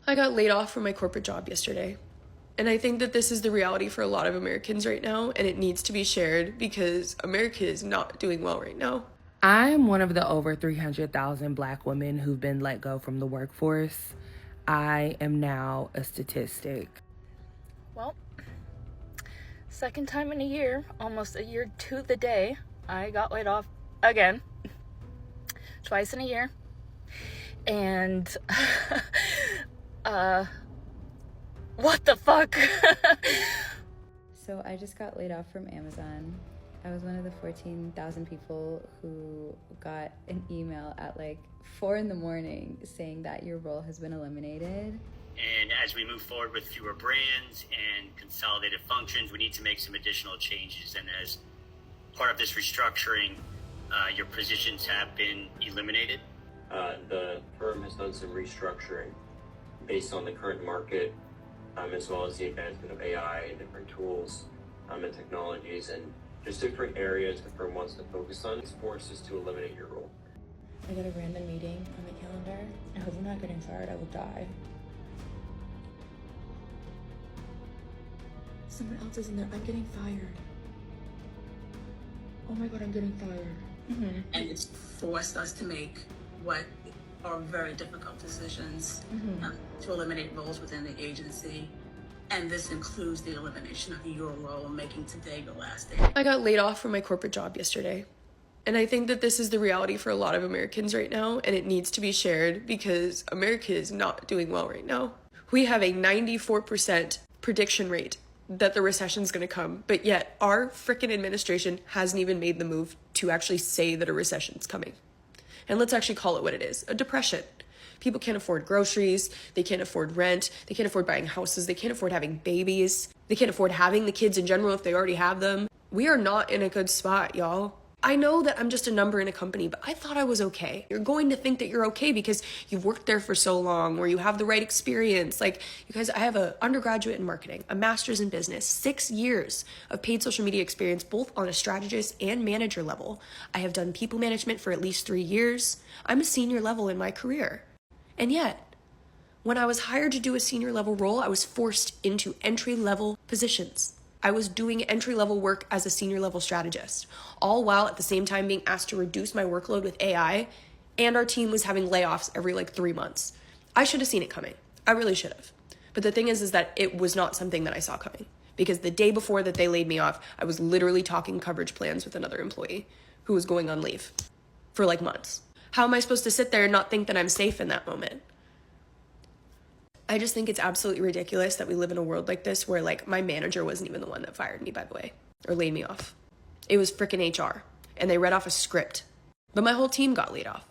I got laid off from my corporate job yesterday. And I think that this is the reality for a lot of Americans right now, and it needs to be shared because America is not doing well right now. I'm one of the over 300,000 Black women who've been let go from the workforce. I am now a statistic. Well, second time in a year, almost a year to the day, I got laid off again. Twice in a year. And, what the fuck? So I just got laid off from Amazon. I was one of the 14,000 people who got an email at like 4 a.m. saying that your role has been eliminated. And as we move forward with fewer brands and consolidated functions, we need to make some additional changes. And as part of this restructuring, your positions have been eliminated. The firm has done some restructuring based on the current market, as well as the advancement of AI and different tools and technologies, and just different areas the firm wants to focus on. It's forced us to eliminate your role. I got a random meeting on my calendar. I hope I'm not getting fired. I will die. Someone else is in there. I'm getting fired. Oh my god, I'm getting fired. Mm-hmm. And it's forced us to make what are very difficult decisions to eliminate roles within the agency. And this includes the elimination of your role, making today the last day. I got laid off from my corporate job yesterday. And I think that this is the reality for a lot of Americans right now, and it needs to be shared because America is not doing well right now. We have a 94% prediction rate that the recession is going to come, but yet our frickin' administration hasn't even made the move to actually say that a recession is coming. And let's actually call it what it is, a depression. People can't afford groceries, they can't afford rent, they can't afford buying houses, they can't afford having babies, they can't afford having the kids in general if they already have them. We are not in a good spot, y'all. I know that I'm just a number in a company, but I thought I was okay. You're going to think that you're okay because you've worked there for so long or you have the right experience. Like, you guys, I have an undergraduate in marketing, a master's in business, 6 years of paid social media experience, both on a strategist and manager level. I have done people management for at least 3 years. I'm a senior level in my career. And yet, when I was hired to do a senior level role, I was forced into entry level positions. I was doing entry-level work as a senior-level strategist, all while at the same time being asked to reduce my workload with AI, and our team was having layoffs every 3 months. I should have seen it coming. I really should have. But the thing is that it was not something that I saw coming, because the day before that they laid me off, I was literally talking coverage plans with another employee who was going on leave for months. How am I supposed to sit there and not think that I'm safe in that moment? I just think it's absolutely ridiculous that we live in a world like this where my manager wasn't even the one that fired me, by the way, or laid me off. It was frickin' HR, and they read off a script, but my whole team got laid off.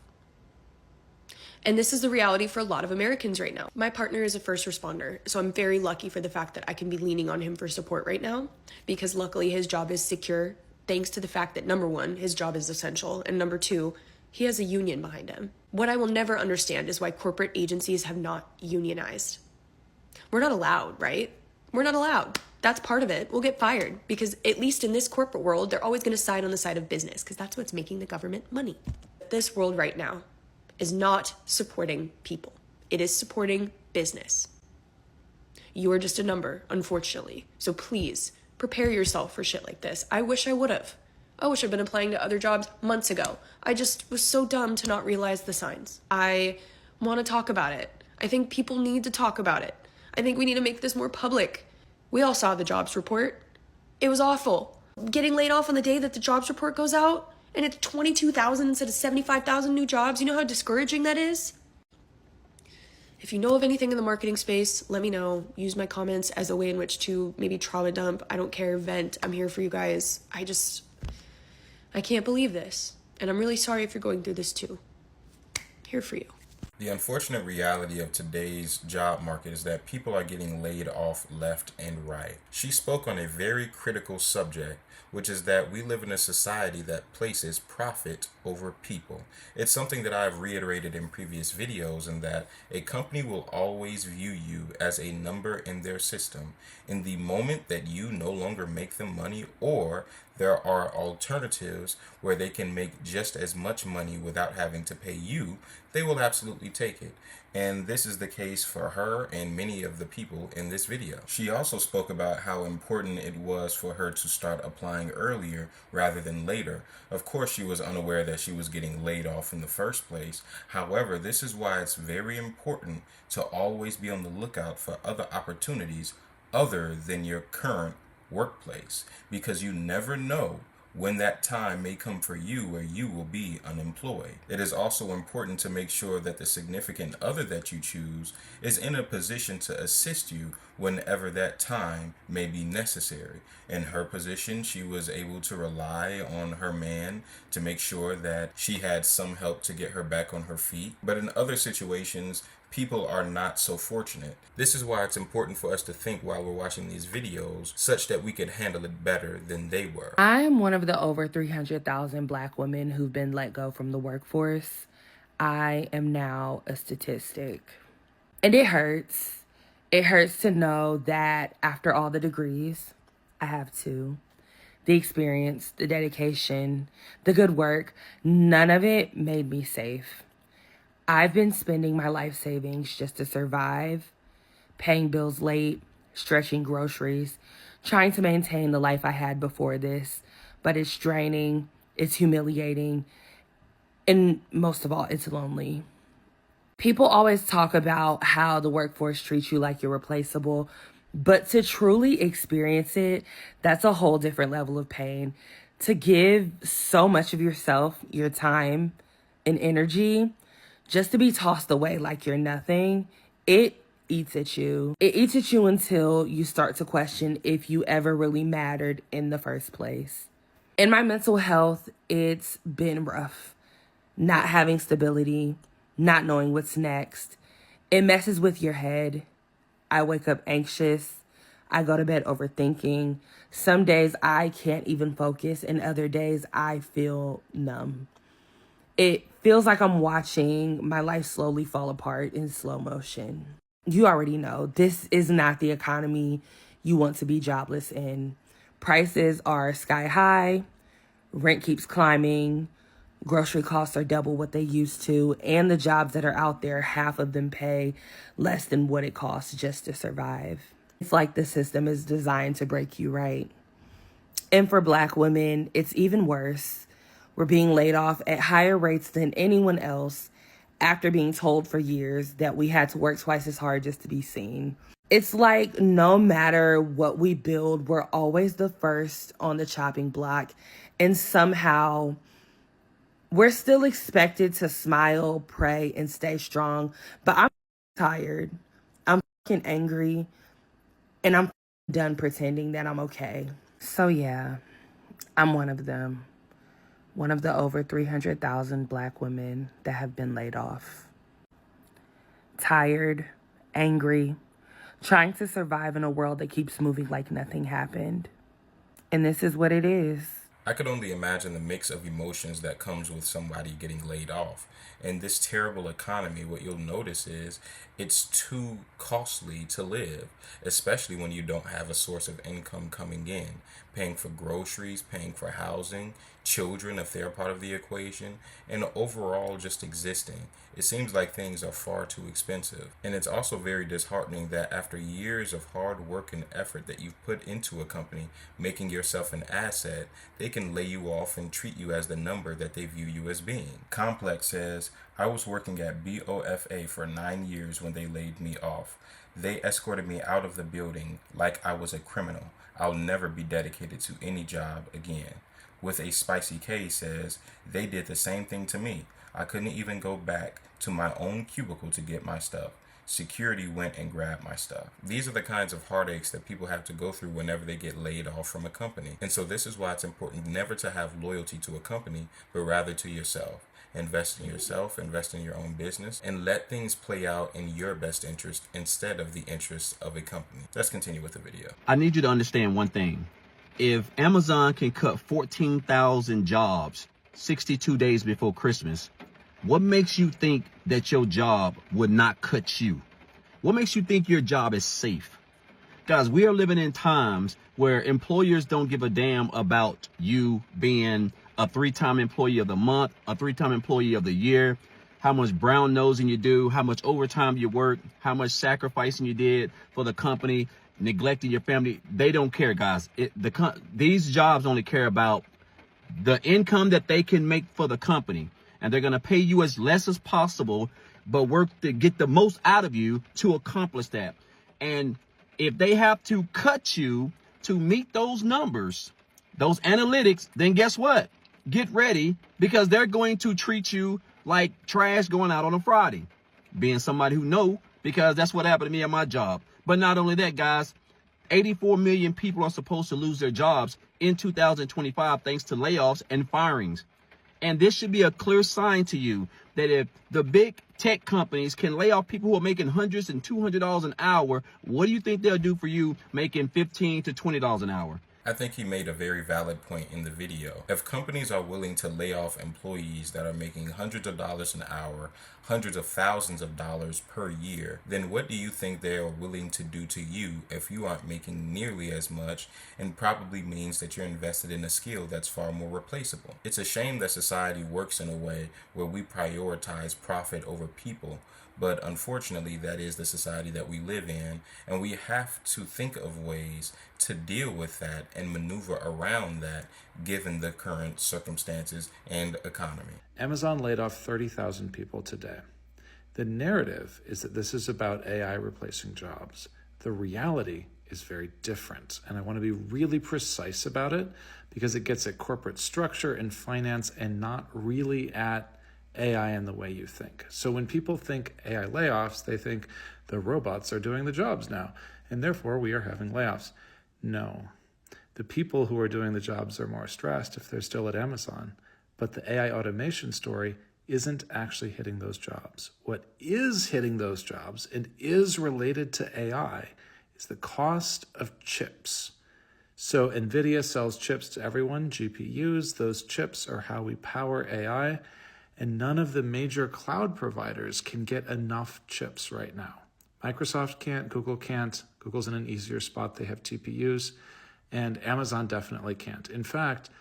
And this is the reality for a lot of Americans right now. My partner is a first responder, so I'm very lucky for the fact that I can be leaning on him for support right now, because luckily his job is secure, thanks to the fact that number one, his job is essential, and number two, he has a union behind him. What I will never understand is why corporate agencies have not unionized. We're not allowed, right? We're not allowed. That's part of it. We'll get fired because at least in this corporate world, they're always going to side on the side of business because that's what's making the government money. This world right now is not supporting people. It is supporting business. You are just a number, unfortunately. So please prepare yourself for shit like this. I wish I would have. I wish I'd been applying to other jobs months ago. I just was so dumb to not realize the signs. I want to talk about it. I think people need to talk about it. I think we need to make this more public. We all saw the jobs report. It was awful. Getting laid off on the day that the jobs report goes out, and it's 22,000 instead of 75,000 new jobs. You know how discouraging that is? If you know of anything in the marketing space, let me know. Use my comments as a way in which to maybe trauma dump. I don't care, vent. I'm here for you guys. I can't believe this, and I'm really sorry if you're going through this too. Here for you. The unfortunate reality of today's job market is that people are getting laid off left and right. She spoke on a very critical subject, which is that we live in a society that places profit over people. It's something that I've reiterated in previous videos, in that a company will always view you as a number in their system. In the moment that you no longer make them money, or there are alternatives where they can make just as much money without having to pay you, they will absolutely take it. And this is the case for her and many of the people in this video. She also spoke about how important it was for her to start applying earlier rather than later. Of course, she was unaware that she was getting laid off in the first place. However, this is why it's very important to always be on the lookout for other opportunities other than your current workplace, because you never know when that time may come for you where you will be unemployed. It is also important to make sure that the significant other that you choose is in a position to assist you whenever that time may be necessary. In her position, she was able to rely on her man to make sure that she had some help to get her back on her feet. But in other situations, people are not so fortunate. This is why it's important for us to think while we're watching these videos, such that we can handle it better than they were. I am one of the over 300,000 Black women who've been let go from the workforce. I am now a statistic. And it hurts. It hurts to know that after all the degrees, I have two, the experience, the dedication, the good work, none of it made me safe. I've been spending my life savings just to survive, paying bills late, stretching groceries, trying to maintain the life I had before this. But it's draining, it's humiliating, and most of all, it's lonely. People always talk about how the workforce treats you like you're replaceable, but to truly experience it, that's a whole different level of pain. To give so much of yourself, your time, and energy, just to be tossed away like you're nothing, it eats at you. It eats at you until you start to question if you ever really mattered in the first place. In my mental health, it's been rough. Not having stability, not knowing what's next. It messes with your head. I wake up anxious. I go to bed overthinking. Some days I can't even focus, and other days I feel numb. It feels like I'm watching my life slowly fall apart in slow motion. You already know, this is not the economy you want to be jobless in. Prices are sky high, rent keeps climbing, grocery costs are double what they used to, and the jobs that are out there, half of them pay less than what it costs just to survive. It's like the system is designed to break you right. And for Black women, it's even worse. We're being laid off at higher rates than anyone else after being told for years that we had to work twice as hard just to be seen. It's like no matter what we build, we're always the first on the chopping block. And somehow we're still expected to smile, pray, and stay strong. But I'm tired. I'm fucking angry. And I'm done pretending that I'm okay. So yeah, I'm one of them. One of the over 300,000 Black women that have been laid off. Tired, angry, trying to survive in a world that keeps moving like nothing happened. And this is what it is. I could only imagine the mix of emotions that comes with somebody getting laid off. In this terrible economy, what you'll notice is it's too costly to live, especially when you don't have a source of income coming in. Paying for groceries, paying for housing, children if they're part of the equation, and overall just existing. It seems like things are far too expensive. And it's also very disheartening that after years of hard work and effort that you've put into a company, making yourself an asset, they can lay you off and treat you as the number that they view you as being. Complex says, I was working at BOFA for 9 years when they laid me off. They escorted me out of the building like I was a criminal. I'll never be dedicated to any job again. With a Spicy K says, they did the same thing to me. I couldn't even go back to my own cubicle to get my stuff. Security went and grabbed my stuff. These are the kinds of heartaches that people have to go through whenever they get laid off from a company. And so this is why it's important never to have loyalty to a company, but rather to yourself. Invest in yourself, invest in your own business, and let things play out in your best interest instead of the interests of a company. Let's continue with the video. I need you to understand one thing. If Amazon can cut 14,000 jobs 62 days before Christmas, what makes you think that your job would not cut you? What makes you think your job is safe? Guys, we are living in times where employers don't give a damn about you being a 3-time employee of the month, a 3-time employee of the year, how much brown nosing you do, how much overtime you work, how much sacrificing you did for the company, neglecting your family. They don't care, guys. These jobs only care about the income that they can make for the company. And they're going to pay you as less as possible, but work to get the most out of you to accomplish that. And if they have to cut you to meet those numbers, those analytics, then guess what? Get ready, because they're going to treat you like trash going out on a Friday. Being somebody who know, because that's what happened to me at my job. But not only that, guys, 84 million people are supposed to lose their jobs in 2025 thanks to layoffs and firings. And this should be a clear sign to you that if the big tech companies can lay off people who are making hundreds and $200 an hour, what do you think they'll do for you making $15 to $20 an hour? I think he made a very valid point in the video. If companies are willing to lay off employees that are making hundreds of dollars an hour, hundreds of thousands of dollars per year, then what do you think they are willing to do to you if you aren't making nearly as much, and probably means that you're invested in a skill that's far more replaceable? It's a shame that society works in a way where we prioritize profit over people. But unfortunately, that is the society that we live in, and we have to think of ways to deal with that and maneuver around that given the current circumstances and economy. Amazon laid off 30,000 people today. The narrative is that this is about AI replacing jobs. The reality is very different, and I want to be really precise about it because it gets at corporate structure and finance and not really at AI in the way you think. So when people think AI layoffs, they think the robots are doing the jobs now, and therefore we are having layoffs. No, the people who are doing the jobs are more stressed if they're still at Amazon, but the AI automation story isn't actually hitting those jobs. What is hitting those jobs and is related to AI is the cost of chips. So NVIDIA sells chips to everyone, GPUs. Those chips are how we power AI. And none of the major cloud providers can get enough chips right now. Microsoft can't, Google can't. Google's in an easier spot. They have TPUs. And Amazon definitely can't. In fact,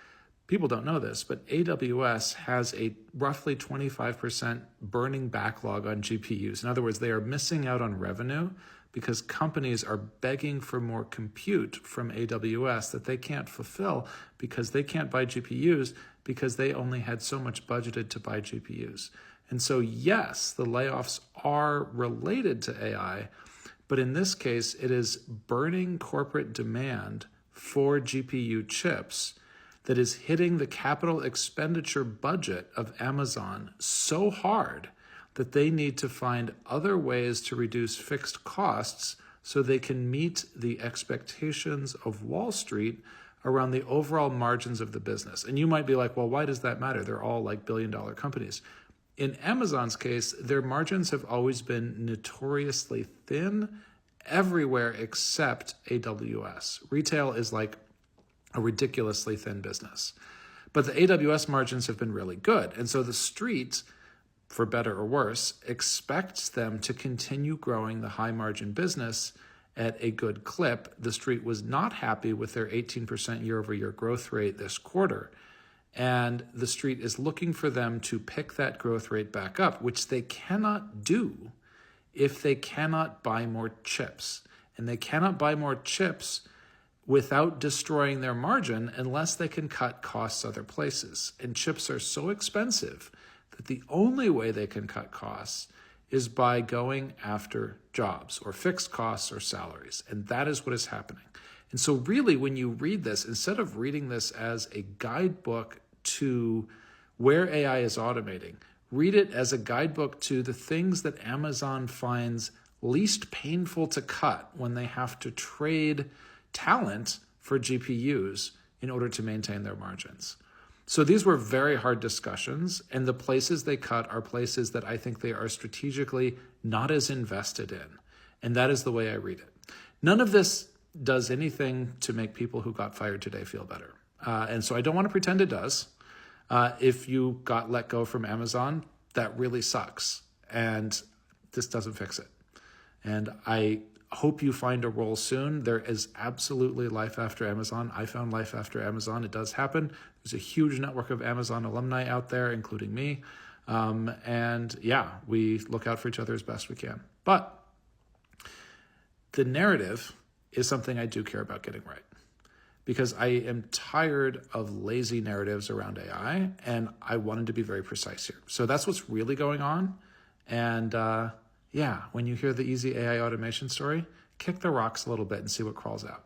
people don't know this, but AWS has a roughly 25% burning backlog on GPUs. In other words, they are missing out on revenue because companies are begging for more compute from AWS that they can't fulfill because they can't buy GPUs because they only had so much budgeted to buy GPUs. And so, yes, the layoffs are related to AI, but in this case, it is burning corporate demand for GPU chips that is hitting the capital expenditure budget of Amazon so hard that they need to find other ways to reduce fixed costs so they can meet the expectations of Wall Street around the overall margins of the business. And you might be like, well, why does that matter? They're all like billion-dollar companies. In Amazon's case, their margins have always been notoriously thin everywhere except AWS. Retail is like a ridiculously thin business. But the AWS margins have been really good. And so the street, for better or worse, expects them to continue growing the high margin business at a good clip. The street was not happy with their 18% year over year growth rate this quarter. And the street is looking for them to pick that growth rate back up, which they cannot do if they cannot buy more chips. And they cannot buy more chips without destroying their margin unless they can cut costs other places. And chips are so expensive that the only way they can cut costs is by going after jobs or fixed costs or salaries. And that is what is happening. And so really, when you read this, instead of reading this as a guidebook to where AI is automating, read it as a guidebook to the things that Amazon finds least painful to cut when they have to trade talent for GPUs in order to maintain their margins. So these were very hard discussions, and the places they cut are places that I think they are strategically not as invested in. And that is the way I read it. None of this does anything to make people who got fired today feel better. And so I don't want to pretend it does. If you got let go from Amazon, that really sucks. And this doesn't fix it. And I hope you find a role soon. There is absolutely life after Amazon. I found life after Amazon. It does happen. There's a huge network of Amazon alumni out there, including me. And yeah, we look out for each other as best we can. But the narrative is something I do care about getting right, because I am tired of lazy narratives around AI, and I wanted to be very precise here. So that's what's really going on. And yeah, when you hear the easy AI automation story, kick the rocks a little bit and see what crawls out.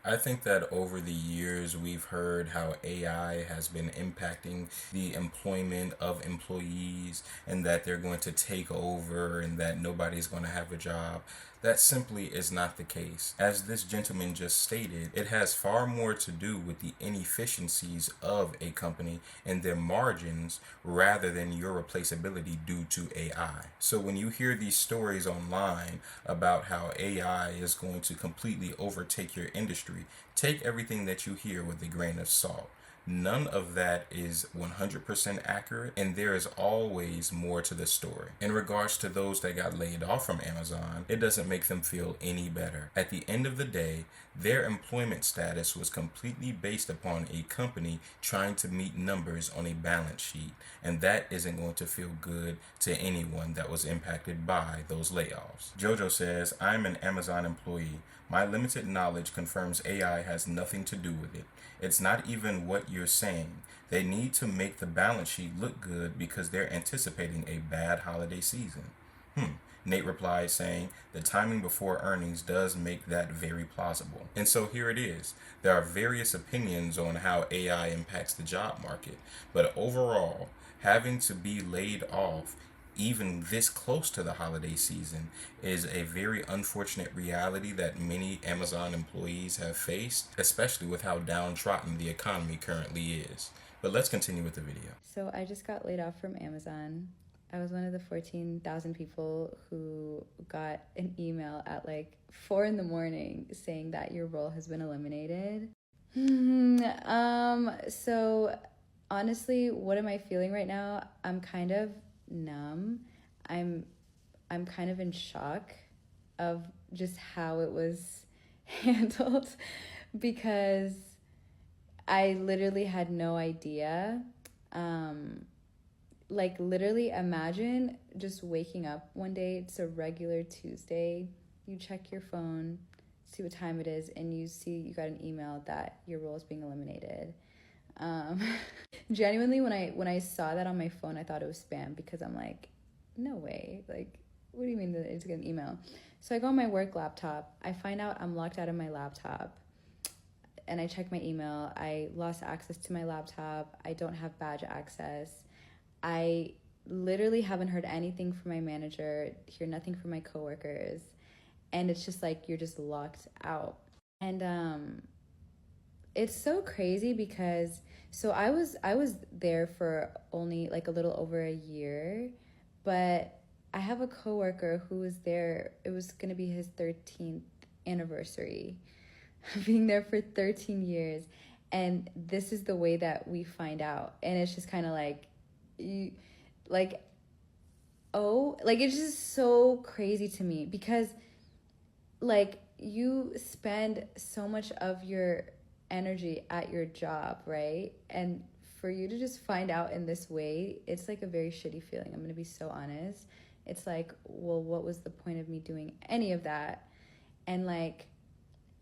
I think that over the years, we've heard how AI has been impacting the employment of employees and that they're going to take over and that nobody's going to have a job. That simply is not the case. As this gentleman just stated, it has far more to do with the inefficiencies of a company and their margins rather than your replaceability due to AI. So when you hear these stories online about how AI is going to completely overtake your industry, take everything that you hear with a grain of salt. None of that is 100% accurate, and there is always more to the story. In regards to those that got laid off from Amazon, it doesn't make them feel any better. At the end of the day, their employment status was completely based upon a company trying to meet numbers on a balance sheet, and that isn't going to feel good to anyone that was impacted by those layoffs. Jojo says, I'm an Amazon employee. My limited knowledge confirms AI has nothing to do with it. It's not even what you're saying. They need to make the balance sheet look good because they're anticipating a bad holiday season. Nate replied saying, the timing before earnings does make that very plausible. And so here it is. There are various opinions on how AI impacts the job market, but overall, having to be laid off even this close to the holiday season is a very unfortunate reality that many Amazon employees have faced, especially with how downtrodden the economy currently is. But let's continue with the video. So I just got laid off from Amazon. I was one of the 14,000 people who got an email at like 4 in the morning saying that your role has been eliminated. So honestly, what am I feeling right now? I'm kind of numb. I'm kind of in shock of just how it was handled, because I literally had no idea. Like literally imagine just waking up one day, it's a regular Tuesday, you check your phone, see what time it is, and you see you got an email that your role is being eliminated. Genuinely, when I saw that on my phone, I thought it was spam, because I'm like, no way, like, what do you mean that it's an email? So I go on my work laptop, I find out I'm locked out of my laptop, and I check my email. I lost access to my laptop. I don't have badge access. I literally haven't heard anything from my manager, hear nothing from my coworkers, and it's just like you're just locked out. And it's so crazy because so I was there for only like a little over a year, but I have a coworker who was there. It was going to be his 13th anniversary being there for 13 years, and this is the way that we find out. And it's just kind of like you like, oh, like it's just so crazy to me, because like you spend so much of your energy at your job, right? And for you to just find out in this way, it's like a very shitty feeling. I'm gonna be so honest. It's like, well, what was the point of me doing any of that? And like,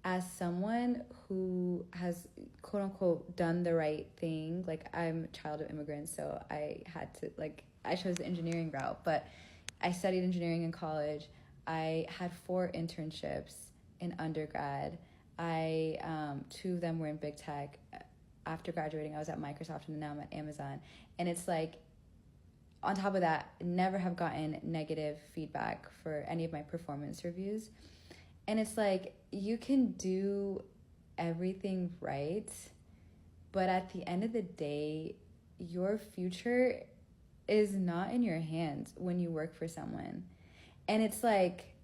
as someone who has quote unquote done the right thing, like I'm a child of immigrants, so I had to, like, I chose the engineering route, but I studied engineering in college. I had 4 internships in undergrad. I 2 of them were in big tech. After graduating, I was at Microsoft, and now I'm at Amazon. And it's like, on top of that, never have gotten negative feedback for any of my performance reviews. And it's like, you can do everything right, but at the end of the day, your future is not in your hands when you work for someone. And it's like,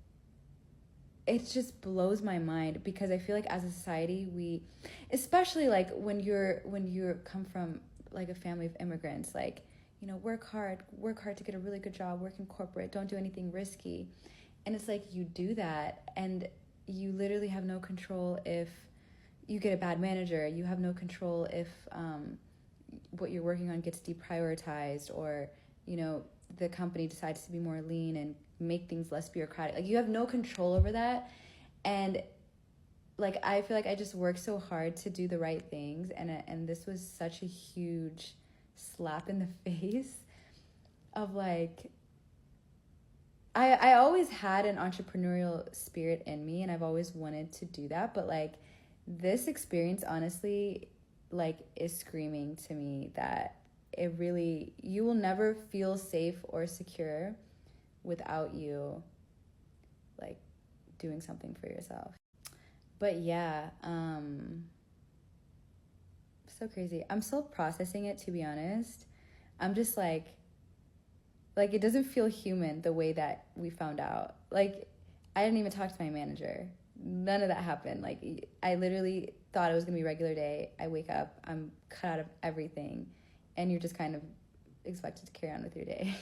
it just blows my mind, because I feel like as a society, we, especially like when you come from like a family of immigrants, like, you know, work hard to get a really good job, work in corporate, don't do anything risky. And it's like, you do that, and you literally have no control if you get a bad manager. You have no control if what you're working on gets deprioritized, or, you know, the company decides to be more lean and make things less bureaucratic. Like, you have no control over that. And like, I feel like I just worked so hard to do the right things, and this was such a huge slap in the face of like, I always had an entrepreneurial spirit in me, and I've always wanted to do that, but like, this experience honestly like is screaming to me that it really, you will never feel safe or secure without you like doing something for yourself. But yeah, so crazy. I'm still processing it, to be honest. I'm just like it doesn't feel human the way that we found out. Like, I didn't even talk to my manager. None of that happened. Like, I literally thought it was gonna be a regular day. I wake up, I'm cut out of everything, and you're just kind of expected to carry on with your day.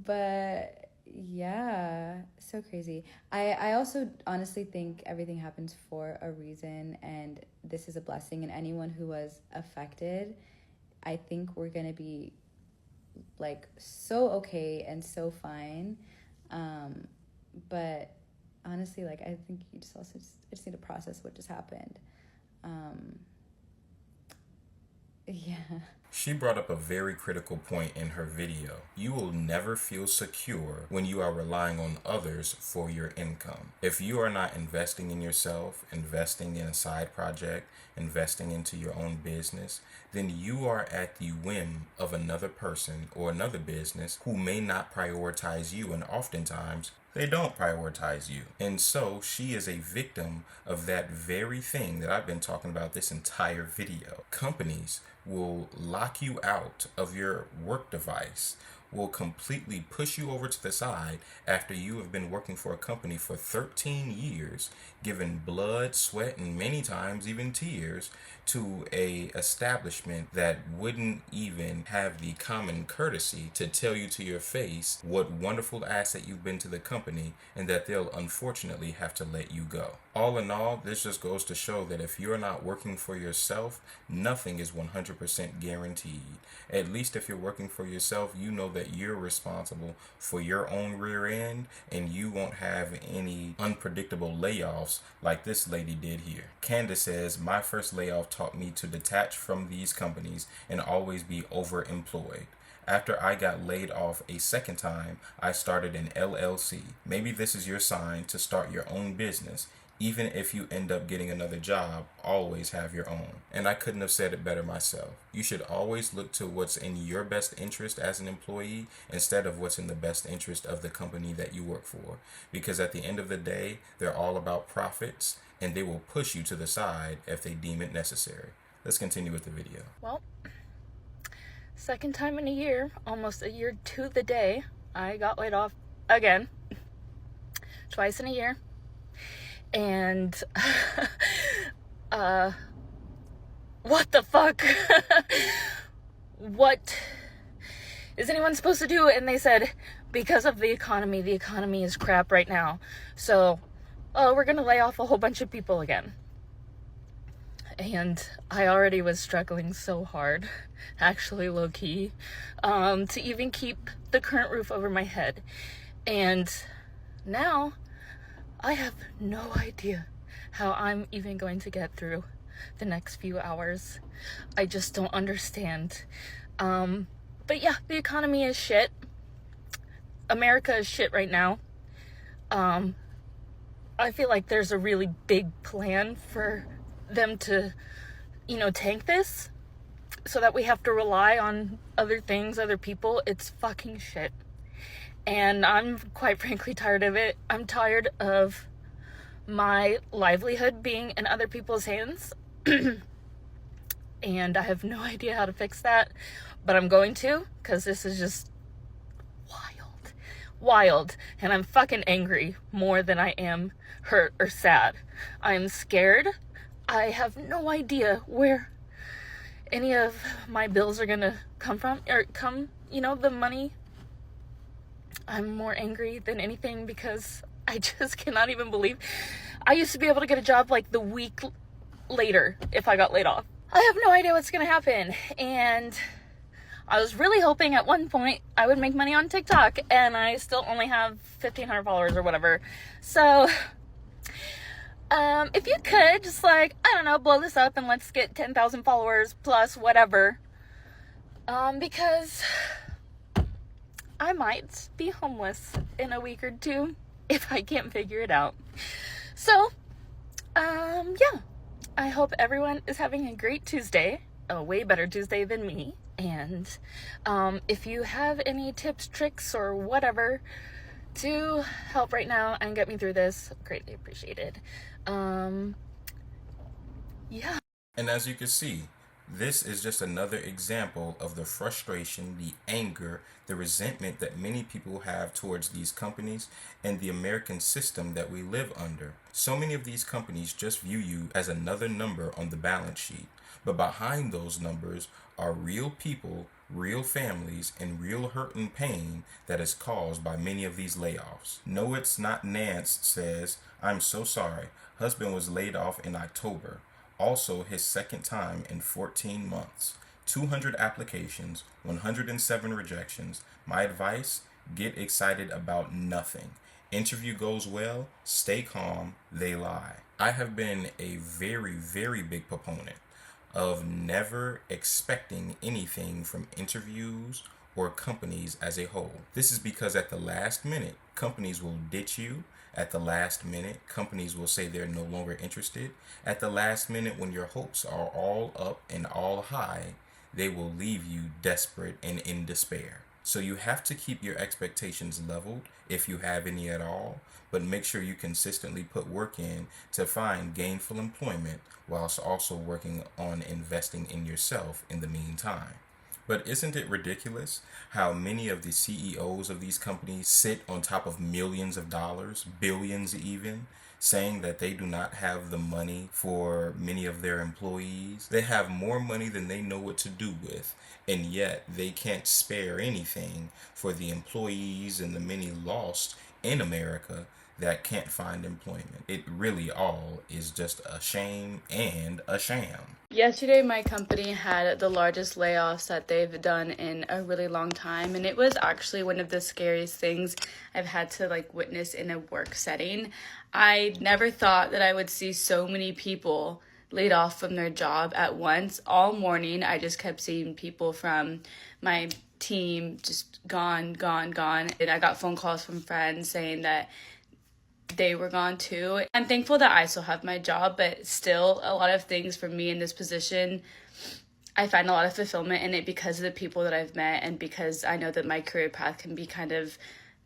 But yeah, so crazy. I also honestly think everything happens for a reason, and this is a blessing. And anyone who was affected, I think we're gonna be like so okay and so fine. But honestly, like, I think you just also just need to process what just happened. Yeah. She brought up a very critical point in her video. You will never feel secure when you are relying on others for your income. If you are not investing in yourself, investing in a side project, investing into your own business, then you are at the whim of another person or another business who may not prioritize you, and oftentimes they don't prioritize you. And so she is a victim of that very thing that I've been talking about this entire video. Companies will lock you out of your work device, will completely push you over to the side after you have been working for a company for 13 years, given blood, sweat, and many times even tears to a establishment that wouldn't even have the common courtesy to tell you to your face what wonderful asset you've been to the company, and that they'll unfortunately have to let you go. All in all, this just goes to show that if you're not working for yourself, nothing is 100% guaranteed. At least if you're working for yourself, you know that you're responsible for your own rear end, and you won't have any unpredictable layoffs like this lady did here. Candace says, my first layoff taught me to detach from these companies and always be overemployed. After I got laid off a second time, I started an LLC. Maybe this is your sign to start your own business. Even if you end up getting another job, always have your own. And I couldn't have said it better myself. You should always look to what's in your best interest as an employee instead of what's in the best interest of the company that you work for. Because at the end of the day, they're all about profits, and they will push you to the side if they deem it necessary. Let's continue with the video. Well, second time in a year, almost a year to the day, I got laid off again. Twice in a year. And what the fuck? What is anyone supposed to do? And they said, because of the economy is crap right now, so we're gonna lay off a whole bunch of people again. And I already was struggling so hard, actually low-key, to even keep the current roof over my head. And now I have no idea how I'm even going to get through the next few hours. I just don't understand. But yeah, the economy is shit. America is shit right now. I feel like there's a really big plan for them to, tank this so that we have to rely on other things, other people. It's fucking shit. And I'm quite frankly tired of it. I'm tired of my livelihood being in other people's hands. And I have no idea how to fix that. But I'm going to, because this is just wild. And I'm fucking angry more than I am hurt or sad. I'm scared. I have no idea where any of my bills are gonna come from. The money. I'm more angry than anything because I just cannot even believe I used to be able to get a job like the week later if I got laid off. I have no idea what's gonna happen, and I was really hoping at one point I would make money on TikTok, and I still only have 1,500 followers or whatever. So if you could just, like, I don't know, blow this up and let's get 10,000 followers plus whatever, because I might be homeless in a week or two if I can't figure it out. So yeah, I hope everyone is having a great Tuesday, a way better Tuesday than me. And if you have any tips, tricks, or whatever to help right now and get me through this, greatly appreciated. Yeah. And as you can see, this is just another example of the frustration, the anger, the resentment that many people have towards these companies and the American system that we live under. So many of these companies just view you as another number on the balance sheet. But behind those numbers are real people, real families, and real hurt and pain that is caused by many of these layoffs. No, it's not. Nance says, "I'm so sorry. Husband was laid off in October. Also his second time in 14 months. 200 applications, 107 rejections. My advice, get excited about nothing. Interview goes well, stay calm, they lie." I have been a very, very big proponent of never expecting anything from interviews or companies as a whole. This is because at the last minute, companies will ditch you. At the last minute, companies will say they're no longer interested. At the last minute, when your hopes are all up and all high, they will leave you desperate and in despair. So you have to keep your expectations leveled, if you have any at all, but make sure you consistently put work in to find gainful employment whilst also working on investing in yourself in the meantime. But isn't it ridiculous how many of the CEOs of these companies sit on top of millions of dollars, billions even, saying that they do not have the money for many of their employees? They have more money than they know what to do with, and yet they can't spare anything for the employees and the many lost in America that can't find employment. It really all is just a shame and a sham. Yesterday, my company had the largest layoffs that they've done in a really long time, and it was actually one of the scariest things I've had to witness in a work setting. I never thought that I would see so many people laid off from their job at once. All morning, I just kept seeing people from my team just gone. And I got phone calls from friends saying that they were gone too. I'm thankful that I still have my job, but still a lot of things for me in this position, I find a lot of fulfillment in it because of the people that I've met and because I know that my career path can be kind of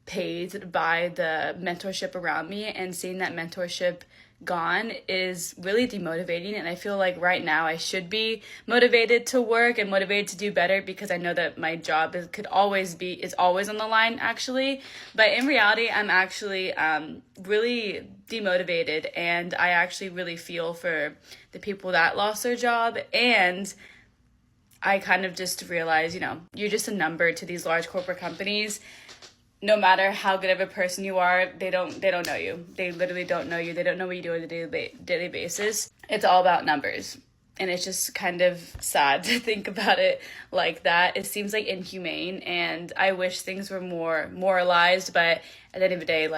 paved by the mentorship around me, and seeing that mentorship gone is really demotivating. And I feel like right now I should be motivated to work and motivated to do better because I know that my job is always on the line actually. But in reality, I'm actually really demotivated, and I actually really feel for the people that lost their job. And I kind of just realized, you're just a number to these large corporate companies. No matter how good of a person you are, they don't know you. They literally don't know you. They don't know what you do on a daily basis. It's all about numbers. And it's just kind of sad to think about it like that. It seems like inhumane, and I wish things were more moralized, but at the end of the day,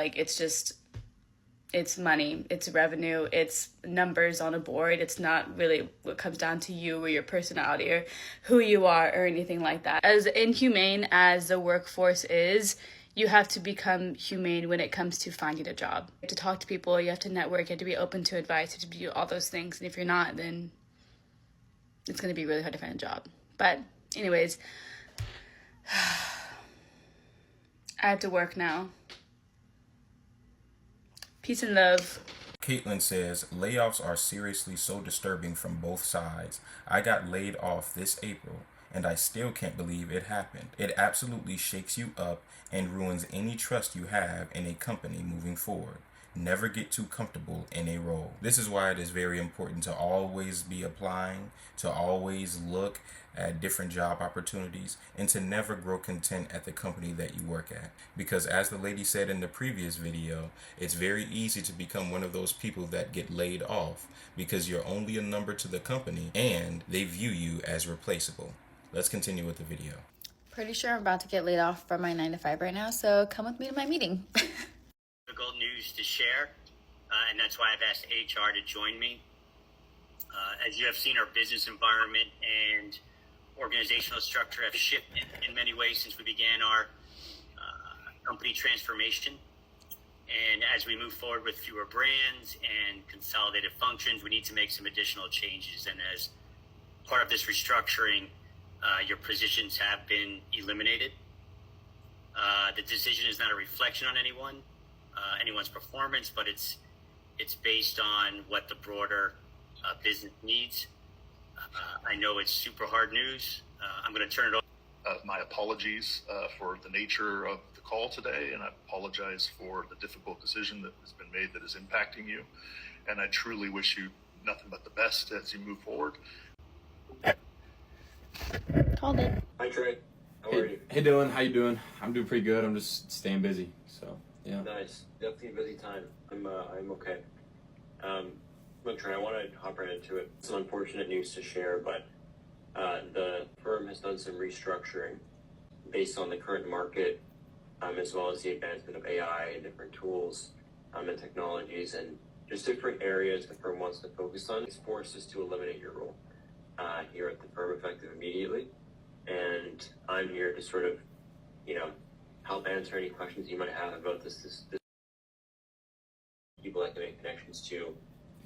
it's money, it's revenue, it's numbers on a board. It's not really what comes down to you or your personality or who you are or anything like that. As inhumane as the workforce is, you have to become humane when it comes to finding a job. You have to talk to people, you have to network, you have to be open to advice, you have to do all those things. And if you're not, then it's going to be really hard to find a job. But anyways, I have to work now. Peace and love. Caitlin says, layoffs are seriously so disturbing from both sides. I got laid off this April, and I still can't believe it happened. It absolutely shakes you up and ruins any trust you have in a company moving forward. Never get too comfortable in a role. This is why it is very important to always be applying, to always look at different job opportunities, and to never grow content at the company that you work at. Because as the lady said in the previous video, it's very easy to become one of those people that get laid off because you're only a number to the company and they view you as replaceable. Let's continue with the video. Pretty sure I'm about to get laid off from my 9 to 5 right now, so come with me to my meeting. Difficult news to share, and that's why I've asked HR to join me. As you have seen, our business environment and organizational structure have shifted in many ways since we began our company transformation. And as we move forward with fewer brands and consolidated functions, we need to make some additional changes. And as part of this restructuring, your positions have been eliminated. The decision is not a reflection on anyone's performance, but it's based on what the broader business needs. I know it's super hard news. I'm going to turn it over. My apologies for the nature of the call today, and I apologize for the difficult decision that has been made that is impacting you. And I truly wish you nothing but the best as you move forward. Called it. Hi Trey, how are you? Hey Dylan, how you doing? I'm doing pretty good. I'm just staying busy. So yeah. Nice, definitely a busy time. I'm okay. Look Trey, I want to hop right into it. Some unfortunate news to share, but the firm has done some restructuring based on the current market, as well as the advancement of AI and different tools and technologies, and just different areas the firm wants to focus on. It's forced us to eliminate your role here at the firm effective immediately. And I'm here to sort of, help answer any questions you might have about this people I can make connections to.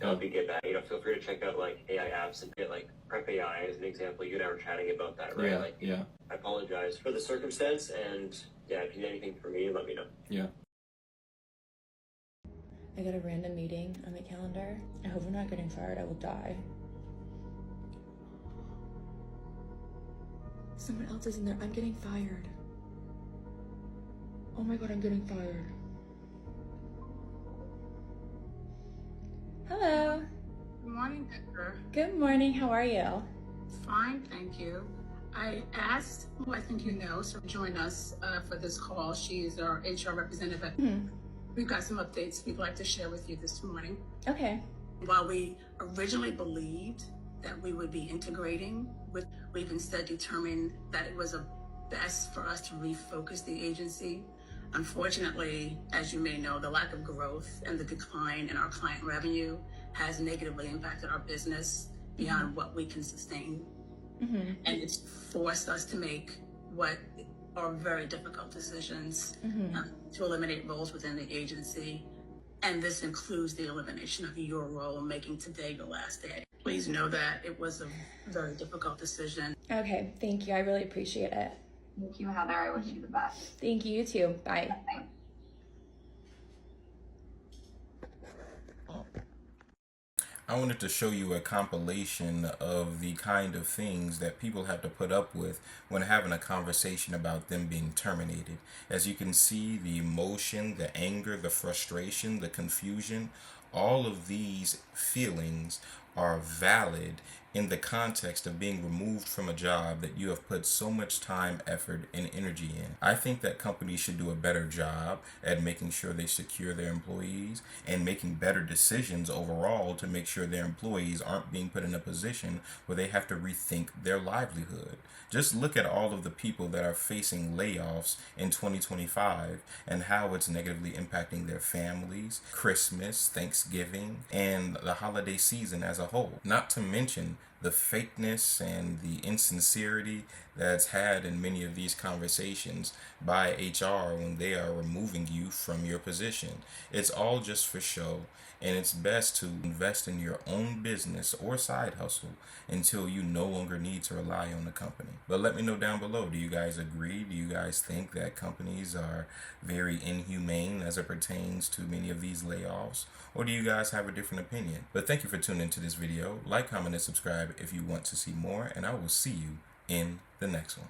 Help you get back. Feel free to check out like AI apps and get like Prep AI as an example. You and I were chatting about that, right? Yeah. I apologize for the circumstance, and yeah, if you need anything from me, let me know. Yeah. I got a random meeting on my calendar. I hope I'm not getting fired. I will die. Someone else is in there. I'm getting fired. Oh my god, I'm getting fired. Hello. Good morning, Edgar. Good morning. How are you? Fine, thank you. I asked who I think you know to join us for this call. She is our HR representative. We've got some updates we'd like to share with you this morning. Okay. While we originally believed that we would be integrating we've instead determined that it was best for us to refocus the agency. Unfortunately, as you may know, the lack of growth and the decline in our client revenue has negatively impacted our business beyond what we can sustain. And it's forced us to make what are very difficult decisions to eliminate roles within the agency. And this includes the elimination of your role, making today your last day. Please know that it was a very difficult decision. Okay, thank you. I really appreciate it. Thank you, Heather. I wish you the best. Thank you, you too. Bye. Bye. I wanted to show you a compilation of the kind of things that people have to put up with when having a conversation about them being terminated. As you can see, the emotion, the anger, the frustration, the confusion, all of these feelings are valid in the context of being removed from a job that you have put so much time, effort, and energy in. I think that companies should do a better job at making sure they secure their employees and making better decisions overall to make sure their employees aren't being put in a position where they have to rethink their livelihood. Just look at all of the people that are facing layoffs in 2025 and how it's negatively impacting their families, Christmas, Thanksgiving, and the holiday season as a whole. Not to mention the fakeness and the insincerity that's had in many of these conversations by HR when they are removing you from your position. It's all just for show, and it's best to invest in your own business or side hustle until you no longer need to rely on the company. But let me know down below, do you guys agree? Do you guys think that companies are very inhumane as it pertains to many of these layoffs? Or do you guys have a different opinion? But thank you for tuning into this video. Like, comment, and subscribe if you want to see more, and I will see you in the next one.